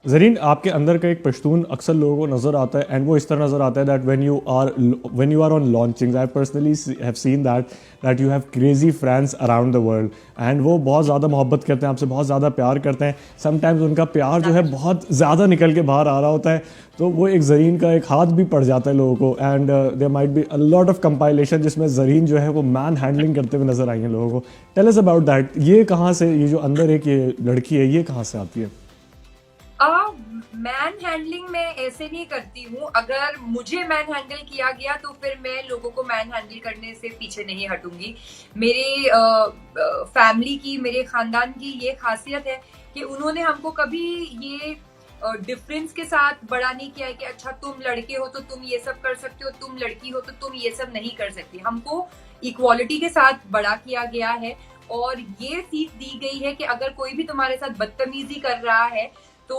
ज़रीन, आपके अंदर का एक पश्तून अक्सर लोगों को नज़र आता है, एंड वो इस तरह नज़र आता है that when you are on launchings, I personally have seen that you have crazy friends around the world, and वो बहुत ज़्यादा मोहब्बत करते हैं आपसे, बहुत ज़्यादा प्यार करते हैं। समटाइम्स उनका प्यार जो है बहुत ज़्यादा निकल के बाहर आ रहा होता है, तो वो एक ज़रीन का एक हाथ भी पड़ जाता है लोगों को, and there might be a lot of compilation जिसमें ज़रीन जो है वो मैन हैंडलिंग करते हुए नजर आई है लोगों को। टेल अस अबाउट दैट, ये कहाँ से, ये जो अंदर एक ये लड़की है, ये कहाँ से आती है? मैन हैंडलिंग मैं ऐसे नहीं करती हूँ। अगर मुझे मैन हैंडल किया गया तो फिर मैं लोगों को मैन हैंडल करने से पीछे नहीं हटूंगी। मेरे फैमिली की, मेरे खानदान की ये खासियत है कि उन्होंने हमको कभी ये डिफरेंस के साथ बड़ा नहीं किया है कि अच्छा तुम लड़के हो तो तुम ये सब कर सकते हो, तुम लड़की हो तो तुम ये सब नहीं कर सकती। हमको इक्वालिटी के साथ बड़ा किया गया है और ये सीख दी गई है कि अगर कोई भी तुम्हारे साथ बदतमीजी कर रहा है तो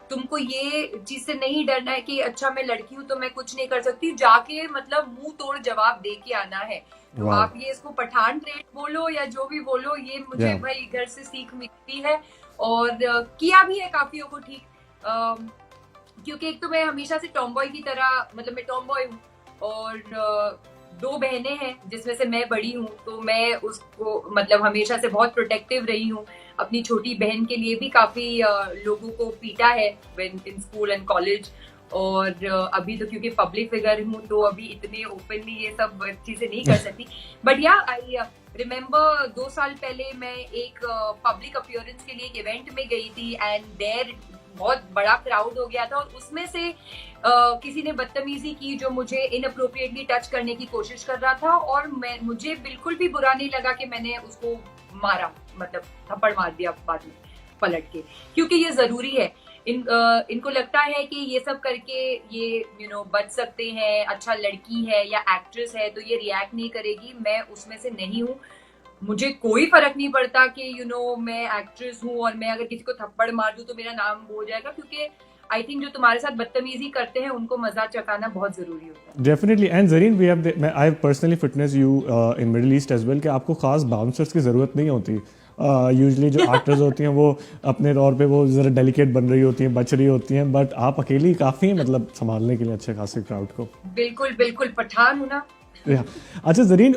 तुमको ये चीज से नहीं डरना है कि अच्छा मैं लड़की हूं तो मैं कुछ नहीं कर सकती, जाके मतलब मुंह तोड़ जवाब दे के आना है। तो वाह। आप ये इसको पठान ट्रेड बोलो या जो भी बोलो, ये मुझे या भाई घर से सीख मिलती है और किया भी है काफियों को ठीक। क्योंकि एक तो मैं हमेशा से टॉमबॉय की तरह, मतलब मैं टॉमबॉय हूँ और दो बहनें हैं जिसमें से मैं बड़ी हूँ, तो मैं उसको मतलब हमेशा से बहुत प्रोटेक्टिव रही हूँ। अपनी छोटी बहन के लिए भी काफी लोगों को पीटा है इन स्कूल एंड कॉलेज। और अभी तो क्योंकि पब्लिक फिगर हूँ तो अभी इतने ओपनली ये सब चीजें नहीं कर सकती। बट या आई रिमेम्बर 2 साल पहले मैं एक पब्लिक अपीयरेंस के लिए एक इवेंट में गई थी एंड देयर बहुत बड़ा क्राउड हो गया था और उसमें से किसी ने बदतमीजी की जो मुझे इनअप्रोप्रिएटली टच करने की कोशिश कर रहा था और मुझे बिल्कुल भी बुरा नहीं लगा कि मैंने उसको मारा, मतलब थप्पड़ मार दिया बाद में पलट के, क्योंकि ये जरूरी है। इनको लगता है कि ये सब करके ये बच सकते हैं, अच्छा लड़की है या एक्ट्रेस है तो ये रिएक्ट नहीं करेगी। मैं उसमें से नहीं हूँ। मुझे कोई फर्क नहीं पड़ता कि मैं एक्ट्रेस हूँ और मैं अगर किसी को थप्पड़ मार दूं तो मेरा नाम हो जाएगा, क्योंकि आई थिंक जो तुम्हारे साथ बदतमीजी करते हैं उनको मजा चखाना बहुत जरूरी होता है। Definitely, and Zareen we have, I have personally fitness you in Middle East as well, कि आपको खास बाउंसर्स की ज़रूरत नहीं होती। यूजली जो एक्टर्स होती हैं वो अपने तौर पे वो ज़रा डेलिकेट बन रही होती हैं, बच रही होती हैं, बट आप अकेली काफ़ी हैं मतलब संभालने के लिए अच्छे खासे क्राउड को। बिल्कुल बिल्कुल, पठान हूं ना। या अच्छा जरीन,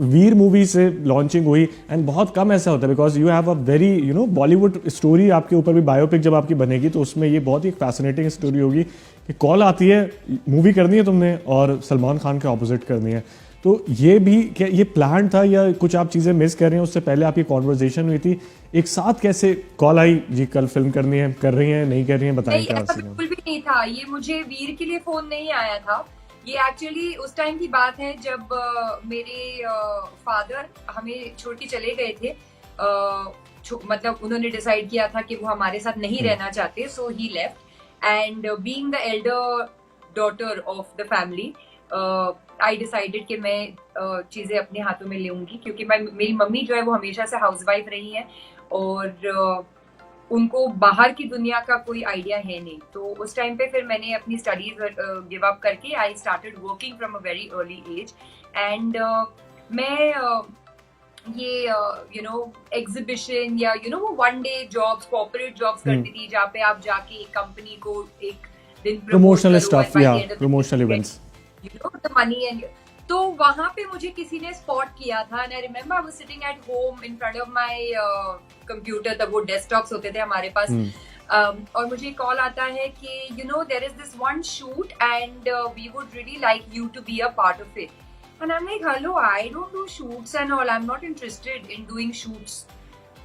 वीर मूवी से लॉन्चिंग हुई, एंड बहुत कम ऐसा होता है because you have a very Bollywood story, आपके ऊपर भी बायोपिक जब आपकी बनेगी तो उसमें ये बहुत ही फैसिनेटिंग स्टोरी होगी कि कॉल आती है, मूवी करनी है तुमने और सलमान खान के ऑपोजिट करनी है। तो ये भी क्या ये प्लान था या कुछ आप चीज़ें मिस कर रहे हैं? उससे पहले आपकी कॉन्वर्जेशन हुई थी, एक साथ कैसे कॉल आई जी कल फिल्म करनी है, कर रही हैं नहीं कर रही हैं, बताएं नहीं, क्या ऐसा सीन है? बिल्कुल भी नहीं था। ये मुझे वीर के लिए फोन नहीं आया था। ये एक्चुअली उस टाइम की बात है जब मेरे फादर हमें छोड़ के चले गए थे। मतलब उन्होंने डिसाइड किया था कि वो हमारे साथ नहीं रहना चाहते, so he left and being the elder daughter of the family I decided कि मैं चीजें अपने हाथों में लूंगी, क्योंकि मेरी मम्मी जो है वो हमेशा से हाउसवाइफ रही है और उनको बाहर की दुनिया का कोई आइडिया है नहीं। तो उस टाइम पे फिर मैंने अपनी स्टडीज गिव अप करके I started working from a very early age and मैं ये एग्जीबिशन या वो one day jobs, corporate jobs करती थी जहाँ पे आप जाके एक कंपनी को एक दिन प्रमोट प्रमोशनल करो एंड स्टफ बाय या the end of promotional the events. The money and तो वहां पे मुझे किसी ने स्पॉट किया था and I remember I was sitting at home in front of my computer. तब वो डेस्कटॉप्स होते थे हमारे पास। और मुझे कॉल आता है कि there is this one shoot and we would really like you to be a part of it and I am like hello, I don't do shoots and all, I am not interested in doing shoots.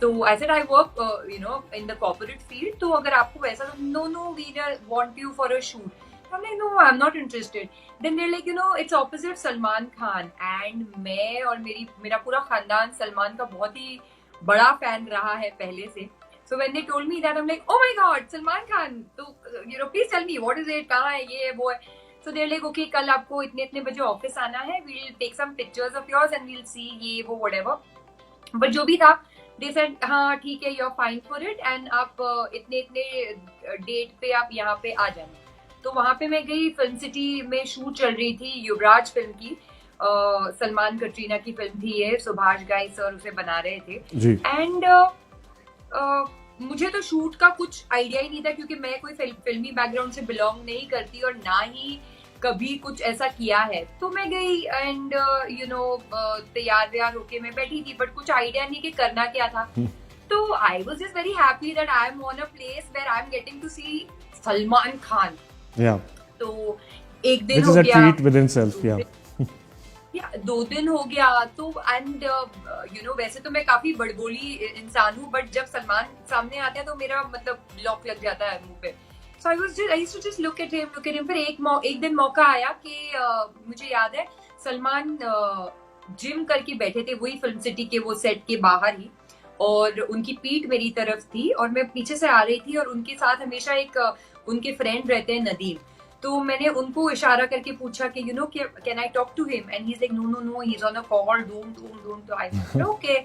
तो I said I work in the corporate field, तो अगर आपको वैसा, no no we want you for a shoot. I'm like, no, I'm not interested. Then they're like, it's opposite Salman Khan. And मैं और मेरा पूरा खानदान सलमान का बहुत ही बड़ा फैन रहा है पहले से. So when they told me that, I'm like, oh my God, Salman Khan. तो please tell me what is it, कहाँ है ये वो है. So they're like, okay, कल आपको इतने बजे ऑफिस आना है. We'll take some pictures of yours and we'll see ये वो whatever. But जो भी था, they said हाँ ठीक है, you're fine for it and आप इतने डेट पे आप यहाँ पे आ जाना. तो वहां पे मैं गई, फिल्म सिटी में शूट चल रही थी युवराज फिल्म की, सलमान कटरीना की फिल्म थी ये, सुभाष घई सर उसे बना रहे थे. एंड मुझे तो शूट का कुछ आइडिया ही नहीं था, क्योंकि मैं कोई फिल्मी बैकग्राउंड से बिलोंग नहीं करती और ना ही कभी कुछ ऐसा किया है। तो मैं गई एंड तैयार व्यार होके मैं बैठी थी, बट कुछ आइडिया नहीं कि करना क्या था। तो I was just very happy that I am on a place where I am getting to see Salman Khan. तो एक दिन हो गया, treat within self, या 2 दिन हो गया। तो एंड वैसे तो मैं काफी बड़बोली इंसान हूँ, बट जब सलमान सामने आते हैं तो मेरा मतलब लॉक लग जाता है मुंह पे। So I used to just look at him. फिर एक दिन मौका आया कि मुझे याद है सलमान जिम करके बैठे थे वही फिल्म सिटी के वो सेट के बाहर ही, और उनकी पीठ मेरी तरफ थी और मैं पीछे से आ रही थी, और उनके साथ हमेशा एक उनके फ्रेंड रहते हैं नदीम। तो मैंने उनको इशारा करके पूछा कि can I talk to him, and he is like no he is on a call, don't. तो आई सेड ओके,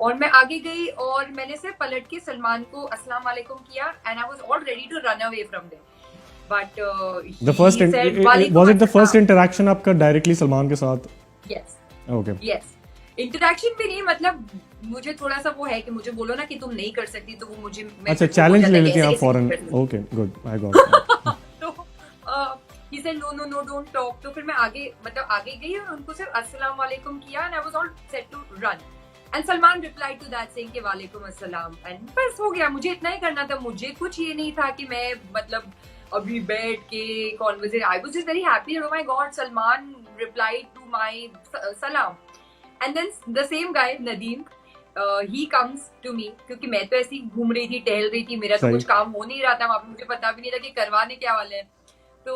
और मैं आगे गई और मैंने सिर्फ पलट के सलमान को अस्सलाम वालेकुम किया, and I was all ready to run away from there. But the first was it the first interaction आपका directly सलमान के साथ? Yes Okay. यस, इंटरेक्शन भी नहीं, मतलब मुझे थोड़ा सा वो है कि मुझे बोलो ना कि तुम नहीं कर सकती, तो वो मुझे अच्छा, चैलेंज ले लेते हैं आप फौरन। Okay good, I got. he said no don't talk। तो फिर मैं आगे गई और उनको सिर्फ अस्सलाम वालेकुम किया, and I was all set to run, and Salman replied to that saying कि वालेकुम अस्सलाम, and बस हो गया। मुझे इतना ही करना था, मुझे कुछ ये नहीं था कि मैं मतलब अभी बैठ के conversation. I was just very happy, oh my god, Salman replied to my salam, and then the same guy Nadeem he comes to me, क्योंकि मैं तो ऐसी घूम रही थी, टहल रही थी, मेरा तो कुछ काम हो नहीं रहा था वहाँ पे, मुझे पता भी नहीं था कि करवाने क्या वाले हैं। तो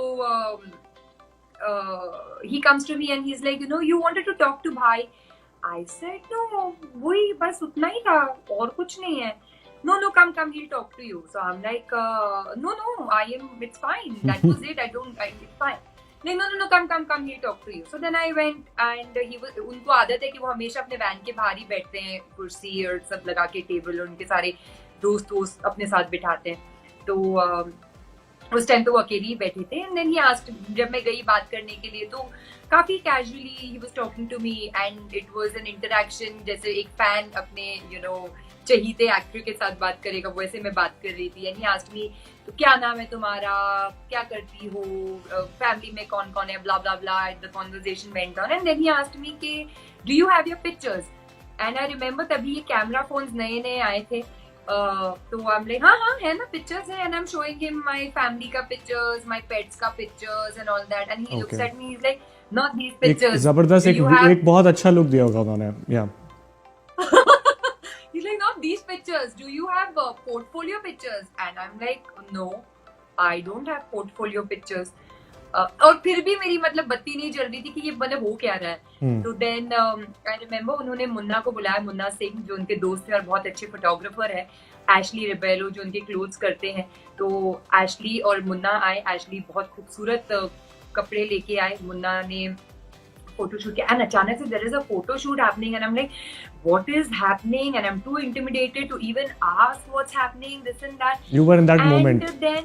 he comes to me and he's like, you wanted to talk to भाई। I said no, वही बस उतना ही था और कुछ नहीं है। No, come, he'll talk to you। So I'm like, no, it's fine, that was it, it's fine। नहीं, no, come, he'll talk to you। So then I went and उनको आदत है कि वो हमेशा अपने वैन के बाहर ही बैठते हैं, कुर्सी और सब लगा के टेबल, और उनके सारे दोस्त अपने साथ बिठाते हैं। तो उस टाइम तो वो अकेले ही बैठे थे, एंड देन ही आस्क्ड, जब मैं गई बात करने के लिए तो काफी कैजुअली ही was talking to me, and it was an interaction जैसे एक फैन अपने चहीते एक्टर के साथ बात करेगा, वैसे मैं बात कर रही थी। एंड ही आस्क्ड मी, तो क्या नाम है तुम्हारा, क्या करती हो, फैमिली में कौन कौन है, blah blah blah. The conversation went on, and then he asked me कि do you have your pictures, and I remember तभी ये कैमरा फोन्स नए आए थे। तो आई एम लाइक हाँ है ना, पिक्चर्स है, and I am showing him my family का पिक्चर्स, माय पेट्स का pictures and all that, and he looks at me, he is like not these pictures. जबरदस्त एक बहुत अच्छा लुक दिया होगा उन्होंने, या he's like not these pictures, do you have portfolio pictures, and I'm like no, I don't have portfolio pictures। और फिर भी मेरी मतलब बत्ती नहीं जल रही थी कि ये मतलब हो क्या रहा है। तो देन आई रिमेम्बर उन्होंने मुन्ना को बुलाया, मुन्ना सिंह जो उनके दोस्त थे और बहुत अच्छे फोटोग्राफर है, एशली रिबेलो जो उनके क्लोथ्स करते हैं। तो एशली और मुन्ना आए, एशली बहुत खूबसूरत कपड़े लेके आए, मुन्ना ने फोटोशूट किया, एंड अचानक से there is a photoshoot happening, and I am like what is happening, and I am too intimidated to even ask what's happening, this and that. You were in that moment. And then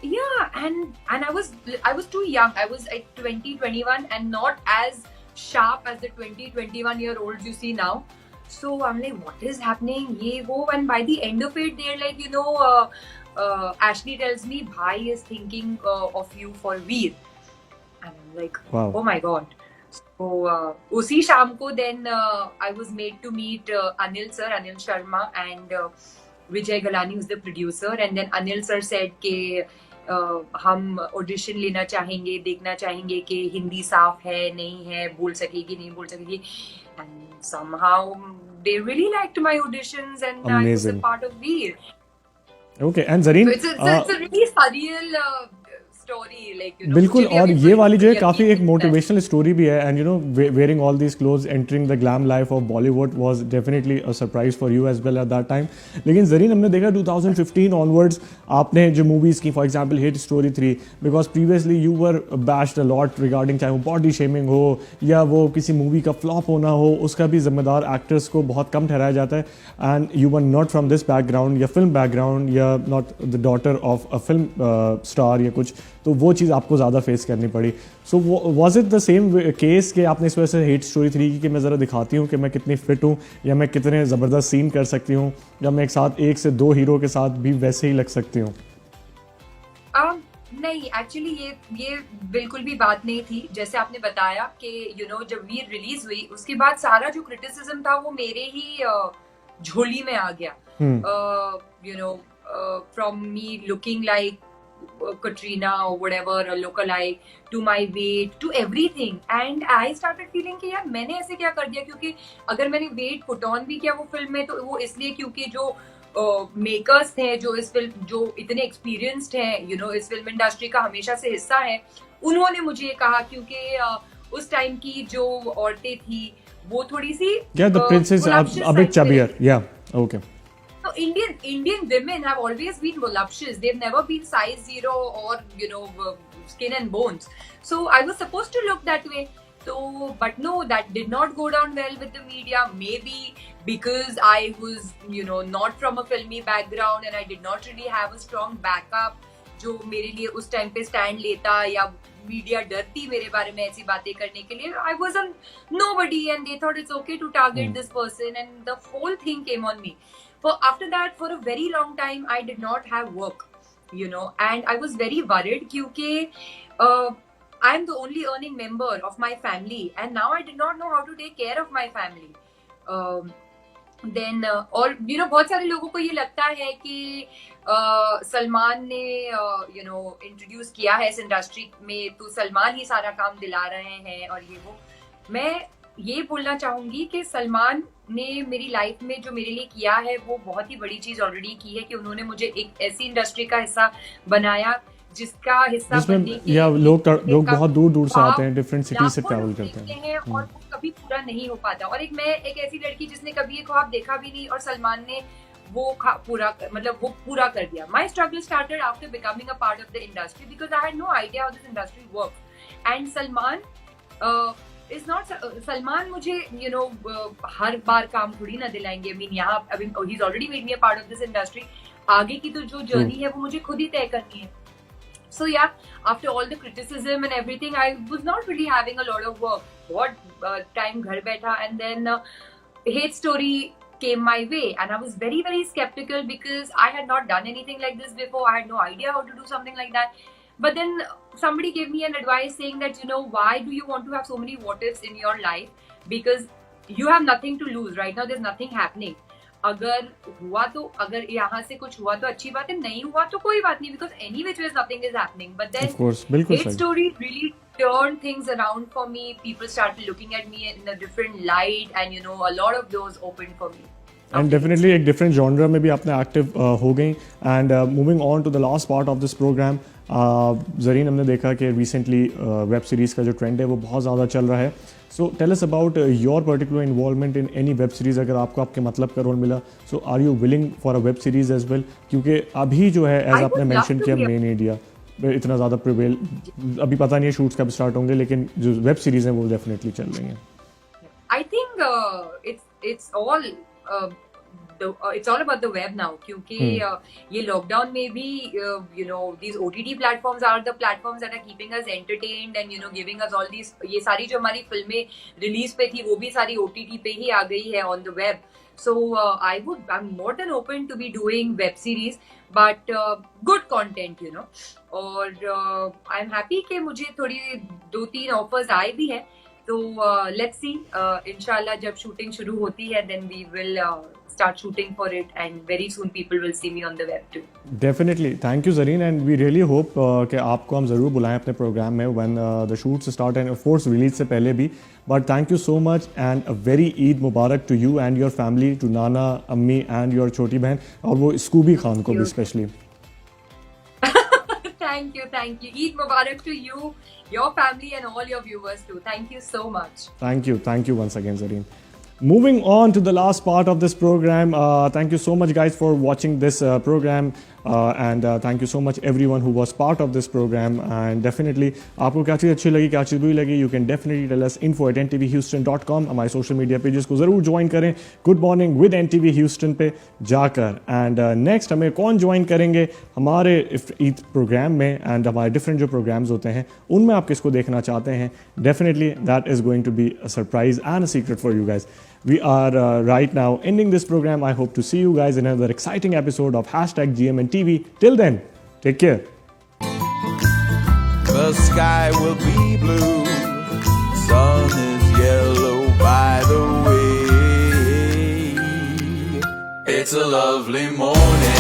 yeah, and I was too young, I was like 20-21 and not as sharp as the 20-21-year-olds you see now। So I'm like what is happening, ye wo, and by the end of it they're like Ashley tells me bhai is thinking of you for Veer, and I'm like wow. Oh my god। So usi sham ko then I was made to meet Anil Sharma and Vijay Galani, who's the producer, and then Anil sir said ke हम audition लेना चाहेंगे, देखना चाहेंगे कि हिंदी साफ है नहीं है, बोल सकेगी नहीं बोल सकेगी, and somehow they really liked my auditions, and I was a part of Veer। Okay, and Zareen, so it's a really surreal story, like बिल्कुल, और ये वाली जो है काफ़ी एक मोटिवेशनल स्टोरी भी है, and wearing all these clothes, entering the glam life of Bollywood was definitely a surprise for you as well at that time. लेकिन जरीन, हमने देखा 2015 ऑनवर्ड्स आपने जो मूवीज़ की, for example Hate Story 3, because previously you were bashed a lot regarding, चाहे वो body shaming हो या वो किसी मूवी का फ्लॉप होना हो, उसका भी जिम्मेदार एक्टर्स को बहुत कम ठहराया जाता है, and you were not from this background या फिल्म बैकग्राउंड या not the daughter of a film star या कुछ। तो वो चीज़ आपको ज़्यादा फेस करनी पड़ी. So was it the same case कि आपने इस वजह से हेट स्टोरी 3 की कि मैं ज़रा दिखाती हूँ कि मैं कितनी फिट हूँ या मैं कितने ज़बरदस्त सीन कर सकती हूँ या मैं एक साथ 1 से 2 हीरो के साथ भी वैसे ही लग सकती हूँ? नहीं, एक्चुअली ये बिल्कुल भी बात नहीं थी. जैसे आपने बताया कि जब वीर रिलीज हुई उसके बाद सारा जो क्रिटिसिज्म था वो मेरे ही झोली में आ गया. From me looking like Katrina or whatever, a lookalike, to my weight, to everything, and I started feeling कि यार मैंने ऐसे क्या कर दिया. क्योंकि अगर मैंने weight put on भी किया वो फिल्म में तो वो इसलिए क्योंकि जो मेकर्स थे जो इस फिल्म जो इतने एक्सपीरियंस्ड हैं इस फिल्म इंडस्ट्री का हमेशा से हिस्सा है, उन्होंने मुझे ये कहा क्योंकि उस टाइम की जो औरतें थी वो थोड़ी सी the princess a bit chubbier. Yeah, okay. So Indian women have always been voluptuous. They've never been size 0 or skin and bones. So I was supposed to look that way. So, but no, that did not go down well with the media. Maybe because I was not from a filmy background and I did not really have a strong backup जो मेरे लिए उस time पे stand लेता या media डरती मेरे बारे में ऐसी बातें करने के लिए. I was a nobody and they thought it's okay to target this person and the whole thing came on me. After that, for a very long time, I did not have work, and I was very worried because I'm the only earning member of my family, and now I did not know how to take care of my family. Then और बहुत सारे लोगों को ये लगता है कि सलमान ने इंट्रोड्यूस किया है इस इंडस्ट्री में तो सलमान ही सारा काम दिला रहे हैं और ये वो. मैं ये बोलना चाहूंगी कि सलमान ने मेरी लाइफ में जो मेरे लिए किया है वो बहुत ही बड़ी चीज ऑलरेडी की है कि उन्होंने मुझे एक ऐसी इंडस्ट्री का हिस्सा बनाया जिसका हिस्सा बनने के लिए लोग बहुत दूर दूर से आते हैं, डिफरेंट सिटी से ट्रैवल करते हैं और वो कभी पूरा नहीं हो पाता. और मैं एक ऐसी लड़की जिसने कभी ये ख्वाब देखा भी नहीं और सलमान ने वो पूरा कर दिया. My struggle started after becoming a part of the industry because I had no idea how this industry works. And Salman मुझे हर बार काम थोड़ी ना दिलाएंगे. I mean, यहाँ अभी he's already made me a part of this industry. आगे की तो जो जर्नी है वो मुझे खुद ही तय करनी है. So yeah, after all the criticism and everything, I was not really having a lot of work. बहुत time घर बैठा and then hate story came my way and I was very very skeptical because I had not done anything like this before. I had no idea how to do something like that. But then somebody gave me an advice saying that why do you want to have so many what ifs in your life, because you have nothing to lose right now. There's nothing happening. अगर हुआ तो अगर यहाँ से कुछ हुआ तो अच्छी बात है, नहीं हुआ तो कोई बात नहीं because any which ways nothing is happening. But then of course, hate story really turned things around for me. People started looking at me in a different light and a lot of doors opened for me. And definitely एक different genre में भी आपने active हो गई. And moving on to the last part of this program, Zareen हमने देखा कि recently web series का जो ट्रेंड है वो बहुत ज़्यादा चल रहा है. So tell us about your particular involvement in any web series. अगर आपको आपके मतलब का रोल मिला so are you willing for a web series as well, क्योंकि अभी जो है एज आपने मेंशन किया मेन इंडिया इतना ज़्यादा प्रिवेल अभी पता नहीं है शूट्स कब स्टार्ट होंगे, लेकिन जो वेब सीरीज़ हैं वो डेफिनेटली चल रही हैं. I think it's all about the web now क्योंकि ये लॉकडाउन में भी these OTT platforms are the platforms that are keeping us entertained and giving us all these ये सारी जो हमारी फिल्में रिलीज पे थी वो भी सारी OTT पे ही आ गई है on the web. So I'm more than open to be doing web series but good content और I'm happy कि मुझे थोड़ी 2-3 ऑफर्स आए भी हैं. तो let's see, इंशाल्लाह जब शूटिंग शुरू होती है then we will start shooting for it and very soon people will see me on the web too. Definitely. Thank you Zareen and we really hope कि आपको हम ज़रूर बुलाएं अपने प्रोग्राम में when the shoots start and of course release से पहले भी. But thank you so much and a very Eid Mubarak to you and your family, to Nana, Ammi and your छोटी बहन और वो स्कूबी खान को भी especially. Thank you. Eid Mubarak to you, your family and all your viewers too. Thank you so much. Thank you once again Zareen. Moving on to the last part of this program, thank you so much guys for watching this program. And thank you so much everyone who was part of this program and definitely आपको क्या चीज़ अच्छी लगी क्या चीज़ बुरी लगी you can definitely tell us info@ntvhouston.com हमारे सोशल मीडिया पेजेस को ज़रूर ज्वाइन करें good morning with NTV Houston पे जाकर एंड नेक्स्ट हमें कौन ज्वाइन करेंगे हमारे ईद प्रोग्राम में एंड हमारे डिफरेंट जो प्रोग्राम्स होते हैं उनमें आप किसको देखना चाहते हैं definitely that is going to be a surprise and a secret for you guys We are right now ending this program. I hope to see you guys in another exciting episode of #GMNTV. Till then, take care. The sky will be blue, sun is yellow by the way. It's a lovely morning.